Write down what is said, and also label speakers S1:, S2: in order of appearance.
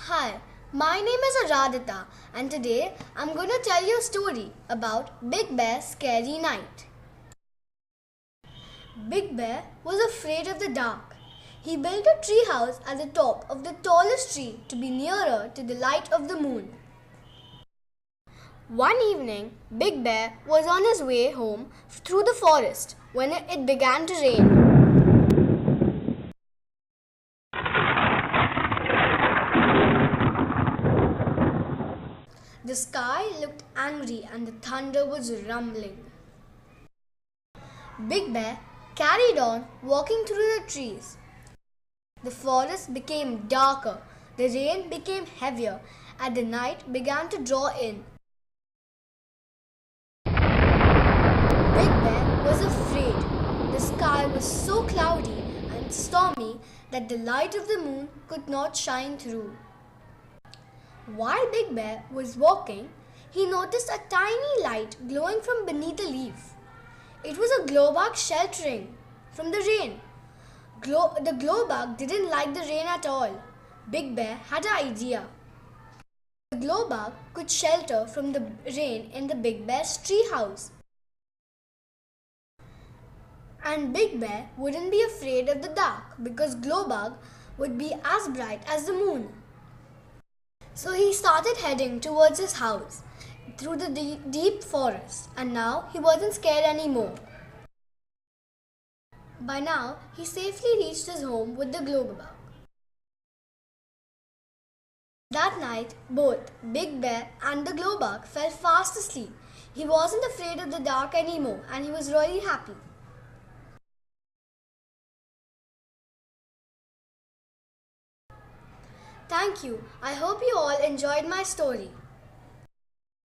S1: Hi, my name is Aradhita and today I'm going to tell you a story about Big Bear's scary night. Big Bear was afraid of the dark. He built a tree house at the top of the tallest tree to be nearer to the light of the moon. One evening, Big Bear was on his way home through the forest when it began to rain. The sky looked angry and the thunder was rumbling. Big Bear carried on walking through the trees. The forest became darker, the rain became heavier, and the night began to draw in. Big Bear was afraid. The sky was so cloudy and stormy that the light of the moon could not shine through. While Big Bear was walking, he noticed a tiny light glowing from beneath a leaf. It was a glow bug sheltering from the rain. The glow bug didn't like the rain at all. Big Bear had an idea. The glow bug could shelter from the rain in the Big Bear's tree house. And Big Bear wouldn't be afraid of the dark because glow bug would be as bright as the moon. So he started heading towards his house through the deep forest, and now he wasn't scared anymore. By now, he safely reached his home with the glow bug. That night, both Big Bear and the glow bug fell fast asleep. He wasn't afraid of the dark anymore, and he was really happy. Thank you. I hope you all enjoyed my story.